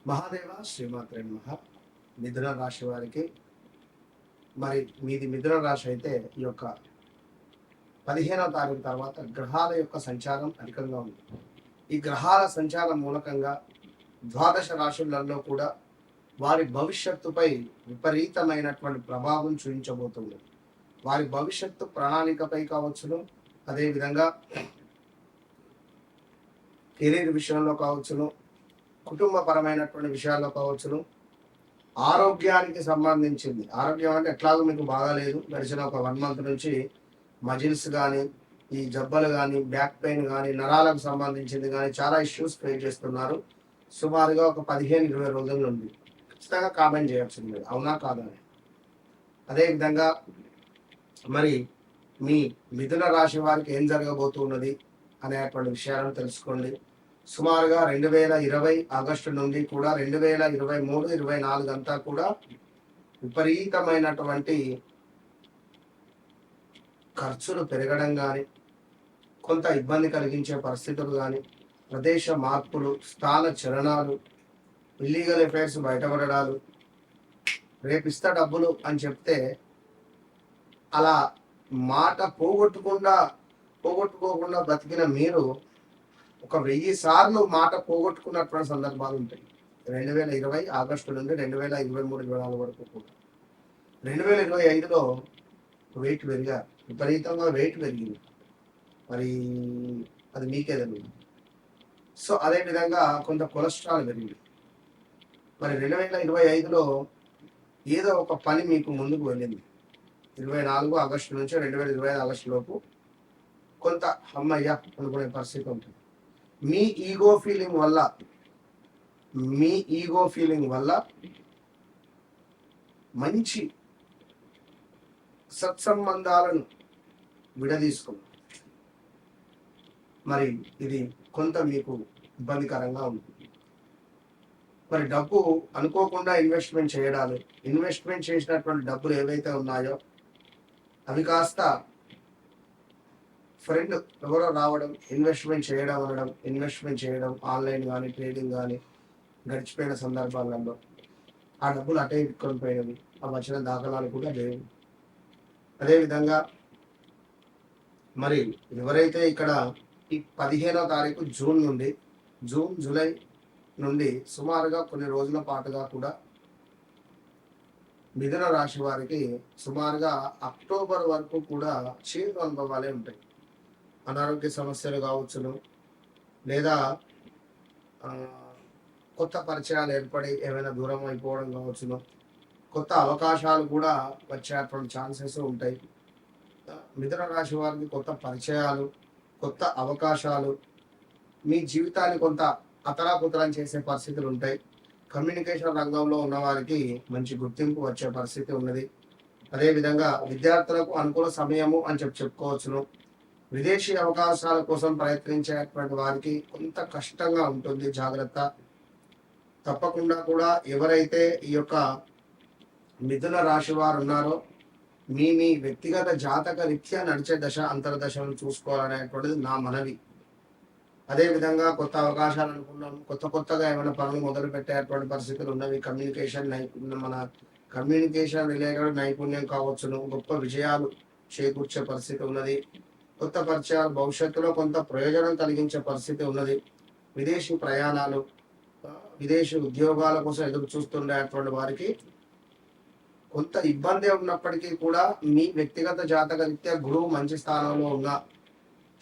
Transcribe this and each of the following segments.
మహాదేవ శ్రీమాత్రే నమః. మిథున రాశి వారికి మరి మీది మిథున రాశి అయితే ఈ యొక్క 15వ తారీఖు తర్వాత గ్రహాల యొక్క సంచారం అధికంగా ఉంది. ఈ గ్రహాల సంచారం మూలకంగా ద్వాదశ రాశులలో కూడా వారి భవిష్యత్తుపై విపరీతమైనటువంటి ప్రభావం చూపించబోతుంది. వారి భవిష్యత్తు ప్రణాళికపై కావచ్చును, అదేవిధంగా కెరీర్ విషయంలో కావచ్చును, కుటుంబపరమైనటువంటి విషయాల్లో కావచ్చును, ఆరోగ్యానికి సంబంధించింది. ఆరోగ్యం అంటే ఎట్లాగో మీకు బాగాలేదు, గడిచిన ఒక 1 మంత్ నుంచి మజిల్స్ కానీ, ఈ జబ్బలు కానీ, బ్యాక్ పెయిన్ కానీ, నరాలకు సంబంధించింది కానీ చాలా ఇష్యూస్ ఫేస్ చేస్తున్నారు. సుమారుగా ఒక 15-20 రోజుల నుండి ఖచ్చితంగా కామెంట్ చేయొచ్చు మీరు, అవునా కాదని. అదేవిధంగా మరి మీ మిథున రాశి వారికి ఏం జరగబోతున్నది అనేటువంటి విషయాలను తెలుసుకోండి. సుమారుగా 2020 ఆగస్టు నుండి కూడా 2023-24 అంతా కూడా విపరీతమైనటువంటి ఖర్చులు పెరగడం కానీ, కొంత ఇబ్బంది కలిగించే పరిస్థితులు కానీ, ప్రదేశ మార్పులు, స్థాన చలనాలు, ఇల్లీగల్ అఫైర్స్ బయటపడడాలు, రేపిస్తా డబ్బులు అని చెప్తే అలా మాట పోగొట్టుకోకుండా బ్రతికిన మీరు ఒక 1000 సార్లు మాట పోగొట్టుకున్నటువంటి సందర్భాలు ఉంటాయి. 2020 ఆగస్టు నుండి 2023-24 వరకు కూడా. 2025లో వెయిట్ పెరిగారు, విపరీతంగా వెయిట్ పెరిగింది. మరి అది మీకే తెలియదు. సో అదేవిధంగా కొంత కొలెస్ట్రాల్ పెరిగింది. మరి 2025లో ఏదో ఒక పని మీకు ముందుకు వెళ్ళింది. 24 ఆగస్టు నుంచి 2025 ఆగస్టు లోపు కొంత అమ్మయ్య అనుకునే పరిస్థితి ఉంటుంది. మీ ఈగో ఫీలింగ్ వల్ల మంచి సత్సంబంధాలను విడదీసుకున్నారు. మరి ఇది కొంత మీకు ఇబ్బందికరంగా ఉంటుంది. మరి డబ్బు అనుకోకుండా ఇన్వెస్ట్మెంట్ చేసినటువంటి డబ్బులు ఏవైతే ఉన్నాయో అవి కాస్త ఫ్రెండ్ ఎవరో రావడం, ఇన్వెస్ట్మెంట్ చేయడం ఆన్లైన్ కానీ, ట్రేడింగ్ కానీ గడిచిపోయిన సందర్భాలలో ఆ డబ్బులు అటే ఇట్టుకొని పోయినవి, ఆ వచ్చిన దాఖలాలు కూడా లేవు. అదేవిధంగా మరి ఎవరైతే ఇక్కడ ఈ 15వ తారీఖు జూలై నుండి సుమారుగా కొన్ని రోజుల పాటుగా కూడా మిథున రాశి వారికి సుమారుగా అక్టోబర్ వరకు కూడా చేదు అనుభవాలే ఉంటాయి. అనారోగ్య సమస్యలు కావచ్చును, లేదా కొత్త పరిచయాలు ఏర్పడి ఏమైనా దూరం అయిపోవడం కావచ్చును, కొత్త అవకాశాలు కూడా వచ్చేటువంటి ఛాన్సెస్ ఉంటాయి. మిథున రాశి వారికి కొత్త పరిచయాలు, కొత్త అవకాశాలు మీ జీవితాన్ని కొంత అతలాకుతలం చేసే పరిస్థితులు ఉంటాయి. కమ్యూనికేషన్ రంగంలో ఉన్న వారికి మంచి గుర్తింపు వచ్చే పరిస్థితి ఉన్నది. అదేవిధంగా విద్యార్థులకు అనుకూల సమయము అని చెప్పుకోవచ్చును. విదేశీ అవకాశాల కోసం ప్రయత్నించేటువంటి వారికి కొంత కష్టంగా ఉంటుంది, జాగ్రత్త. తప్పకుండా కూడా ఎవరైతే ఈ యొక్క మిథున రాశి వారు ఉన్నారో మీ వ్యక్తిగత జాతక రీత్యా నడిచే దశ అంతర్దశలను చూసుకోవాలనేటువంటిది నా మనవి. అదేవిధంగా కొత్త అవకాశాలు అనుకున్నాం, కొత్తగా ఏమైనా పనులు మొదలు పెట్టేటువంటి పరిస్థితులు ఉన్నవి. కమ్యూనికేషన్ రిలేటెడ్ నైపుణ్యం కావచ్చును, గొప్ప విజయాలు చేకూర్చే పరిస్థితి ఉన్నది. కొత్త పరిచయాలు భవిష్యత్తులో కొంత ప్రయోజనం కలిగించే పరిస్థితి ఉన్నది. విదేశీ ప్రయాణాలు, విదేశీ ఉద్యోగాల కోసం ఎదురు చూస్తుండేటువంటి వారికి కొంత ఇబ్బంది ఉన్నప్పటికీ కూడా మీ వ్యక్తిగత జాతక రీత్యా గురువు మంచి స్థానంలో ఉన్నా,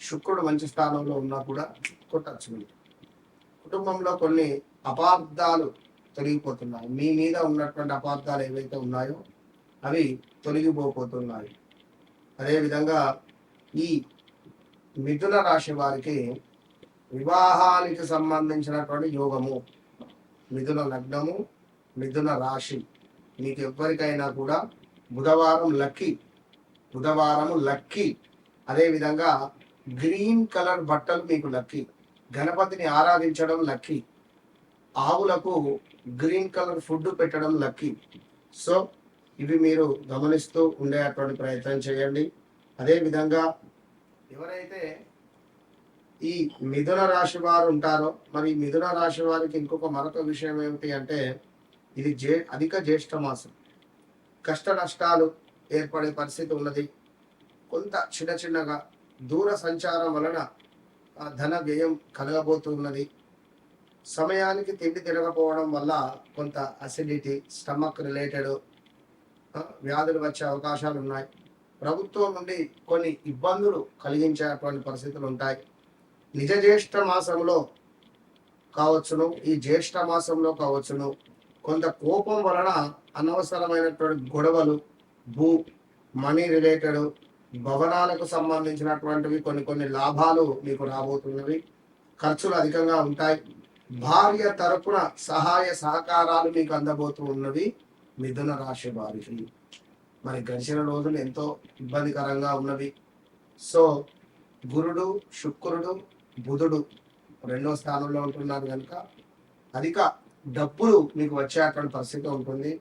శుక్రుడు మంచి స్థానంలో ఉన్నా కూడా కొట్టచ్చు. కుటుంబంలో కొన్ని అపార్థాలు తొలగిపోతున్నాయి. మీ మీద ఉన్నటువంటి అపార్థాలు ఏవైతే ఉన్నాయో అవి తొలగిపోతున్నాయి. అదేవిధంగా ఈ మిథున రాశి వారికి వివాహానికి సంబంధించినటువంటి యోగము, మిథున లగ్నము, మిథున రాశి, మీకు ఎవ్వరికైనా కూడా బుధవారం లక్కీ. అదేవిధంగా గ్రీన్ కలర్ బట్టలు మీకు లక్కీ. గణపతిని ఆరాధించడం లక్కీ. ఆవులకు గ్రీన్ కలర్ ఫుడ్ పెట్టడం లక్కీ. సో ఇవి మీరు గమనిస్తూ ఉండేటువంటి ప్రయత్నం చేయండి. అదేవిధంగా ఎవరైతే ఈ మిథున రాశి వారు ఉంటారో, మరి మిథున రాశి వారికి మరొక విషయం ఏమిటి అంటే, ఇది అధిక జ్యేష్ఠ మాసం. కష్ట నష్టాలు ఏర్పడే పరిస్థితి ఉన్నది. కొంత చిన్నగా దూర సంచారం వలన ధన వ్యయం కలగబోతున్నది. సమయానికి తిండి తినకపోవడం వల్ల కొంత అసిడిటీ, స్టమక్ రిలేటెడ్ వ్యాధులు వచ్చే అవకాశాలు ఉన్నాయి. ప్రభుత్వం నుండి కొన్ని ఇబ్బందులు కలిగించేటువంటి పరిస్థితులు ఉంటాయి. నిజ జ్యేష్ఠ మాసంలో కావచ్చును, ఈ జ్యేష్ఠ మాసంలో కావచ్చును, కొంత కోపం వలన అనవసరమైనటువంటి గొడవలు, మనీ రిలేటెడ్, భవనాలకు సంబంధించినటువంటివి కొన్ని లాభాలు మీకు రాబోతున్నవి. ఖర్చులు అధికంగా ఉంటాయి. భార్య తరపున సహాయ సహకారాలు మీకు అందబోతూ ఉన్నవి మిథున రాశి వారికి. మరి గడిచిన రోజులు ఎంతో ఇబ్బందికరంగా ఉన్నవి. సో గురుడు, శుక్రుడు, బుధుడు 2వ స్థానంలో ఉంటున్నారు కనుక అధిక డబ్బులు మీకు వచ్చేటువంటి పరిస్థితి ఉంటుంది.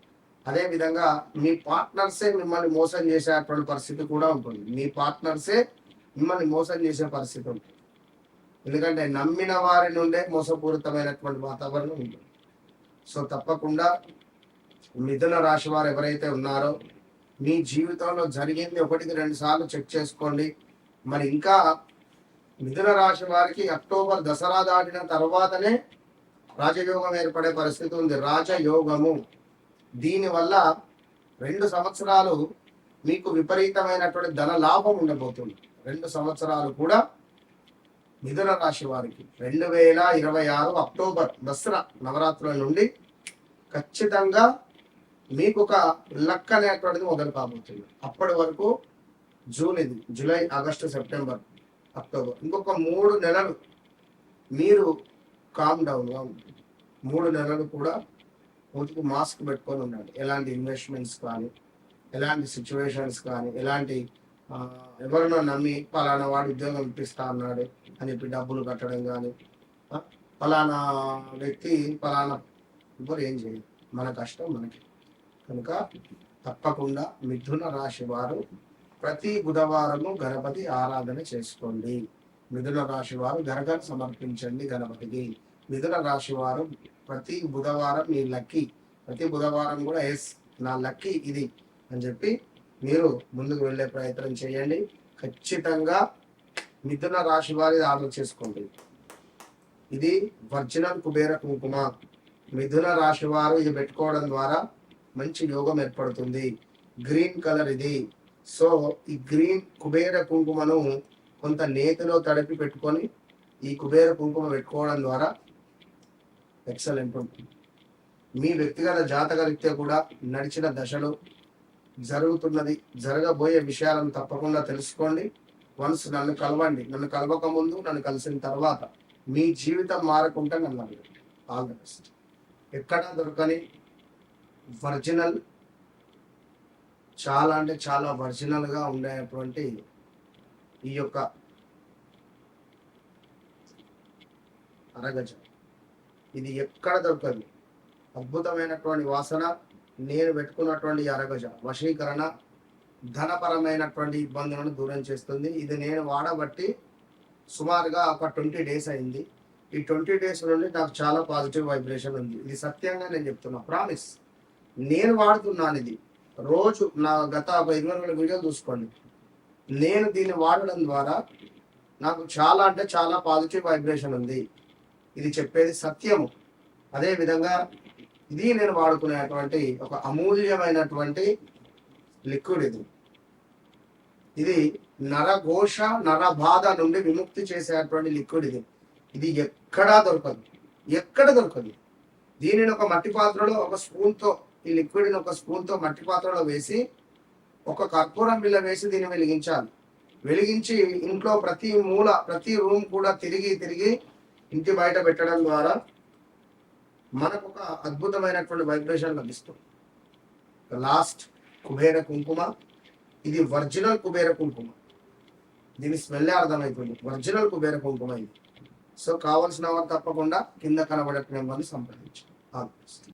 అదేవిధంగా మీ పార్ట్నర్సే మిమ్మల్ని మోసం చేసేటువంటి పరిస్థితి కూడా ఉంటుంది. మీ పార్ట్నర్సే మిమ్మల్ని మోసం చేసే పరిస్థితి ఉంటుంది. ఎందుకంటే నమ్మిన వారి నుండే మోసపూరితమైనటువంటి వాతావరణం ఉంటుంది. సో తప్పకుండా మిథున రాశి వారు ఎవరైతే ఉన్నారో, మీ జీవితంలో జరిగింది 1-2 సార్లు చెక్ చేసుకోండి. మరి ఇంకా మిథున రాశి వారికి అక్టోబర్ దసరా దాటిన తర్వాతనే రాజయోగం ఏర్పడే పరిస్థితి ఉంది. రాజయోగము. దీనివల్ల 2 సంవత్సరాలు మీకు విపరీతమైనటువంటి ధన లాభం ఉండబోతుంది. 2 సంవత్సరాలు కూడా మిథున రాశి వారికి 2026 అక్టోబర్ దసరా నవరాత్రుల నుండి ఖచ్చితంగా మీకు ఒక లక్ అనేటువంటిది మొదలు కాబోతుంది. అప్పటి వరకు జూన్, ఇది జూలై, ఆగస్టు, సెప్టెంబర్, అక్టోబర్, ఇంకొక 3 నెలలు మీరు కామ్ డౌన్గా ఉంటుంది. 3 నెలలు కూడా మూతికి మాస్క్ పెట్టుకొని ఉండండి. ఎలాంటి ఇన్వెస్ట్మెంట్స్ కానీ, ఎలాంటి సిచ్యువేషన్స్ కానీ, ఎలాంటి ఎవరినో నమ్మి పలానా వాడు ఉద్యోగం ఇప్పిస్తా అన్నాడు అని చెప్పి డబ్బులు కట్టడం కానీ, పలానా వ్యక్తి పలానా ఎవరు ఏం చేయదు. మన కష్టం మనకి. కనుక తప్పకుండా మిథున రాశి వారు ప్రతి బుధవారము గణపతి ఆరాధన చేసుకోండి. మిథున రాశి వారు గరగన సమర్పించండి గణపతికి. మిథున రాశి వారు ప్రతి బుధవారం మీ లక్కీ, ప్రతి బుధవారం కూడా నా లక్కీ ఇది అని చెప్పి మీరు ముందుకు వెళ్ళే ప్రయత్నం చేయండి. ఖచ్చితంగా మిథున రాశి వారి ఆర్డర్ చేసుకోండి. ఇది ఒరిజినల్ కుబేర కుంకుమ. మిథున రాశి వారు ఇది పెట్టుకోవడం ద్వారా మంచి యోగం ఏర్పడుతుంది. గ్రీన్ కలర్ ఇది. సో ఈ గ్రీన్ కుబేర కుంకుమను కొంత నేతిలో తడిపి పెట్టుకొని ఈ కుబేర కుంకుమ పెట్టుకోవడం ద్వారా ఎక్సలెంట్ ఉంటుంది. మీ వ్యక్తిగత జాతక రీత్యా కూడా నడిచిన దశలో జరుగుతున్నది, జరగబోయే విషయాలను తప్పకుండా తెలుసుకోండి. వన్స్ నన్ను కలవండి. నన్ను కలవక ముందు, నన్ను కలిసిన తర్వాత మీ జీవితం మారకుంటే నన్ను అడగండి. All the best. ఎక్కడా దొరకని ఒరిజినల్, చాలా అంటే చాలా ఒరిజినల్గా ఉండేటువంటి ఈ యొక్క అరగజ, ఇది ఎక్కడ దొరకదు. అద్భుతమైనటువంటి వాసన. నేను పెట్టుకున్నటువంటి అరగజ వశీకరణ, ధనపరమైనటువంటి ఇబ్బందులను దూరం చేస్తుంది. ఇది నేను వాడబట్టి సుమారుగా ఒక 20 డేస్ అయింది. ఈ 20 డేస్ నుండి నాకు చాలా పాజిటివ్ వైబ్రేషన్ ఉంది. ఇది సత్యంగా నేను చెప్తున్నా, ప్రామిస్. నేను వాడుతున్నాను ఇది రోజు. నా గత 20 వీడియోలు చూసుకోండి. నేను దీన్ని వాడడం ద్వారా నాకు చాలా అంటే చాలా పాజిటివ్ వైబ్రేషన్ ఉంది. ఇది చెప్పేది సత్యము. అదేవిధంగా ఇది నేను వాడుకునేటువంటి ఒక అమూల్యమైనటువంటి లిక్విడ్. ఇది నరఘోష, నరబాధ నుండి విముక్తి చేసేటువంటి లిక్విడ్. ఇది ఎక్కడా దొరకదు, ఎక్కడ దొరకదు. దీనిని ఒక మట్టి పాత్రలో ఒక స్పూన్తో, ఈ లిక్విడ్ని ఒక స్పూన్తో మట్టి పాత్రలో వేసి ఒక కర్పూరం బిళ్ళ వేసి దీన్ని వెలిగించాలి. వెలిగించి ఇంట్లో ప్రతి మూల, ప్రతి రూమ్ కూడా తిరిగి ఇంటి బయట పెట్టడం ద్వారా మనకు ఒక అద్భుతమైనటువంటి వైబ్రేషన్ లభిస్తుంది. లాస్ట్ కుబేర కుంకుమ. ఇది ఒరిజినల్ కుబేర కుంకుమ. దీని స్మెల్లే అర్థమవుతుంది, ఒరిజినల్ కుబేర కుంకుమ ఇది. సో కావాల్సిన వారు తప్పకుండా కింద కనబడే నెంబర్ని సంప్రదించండి.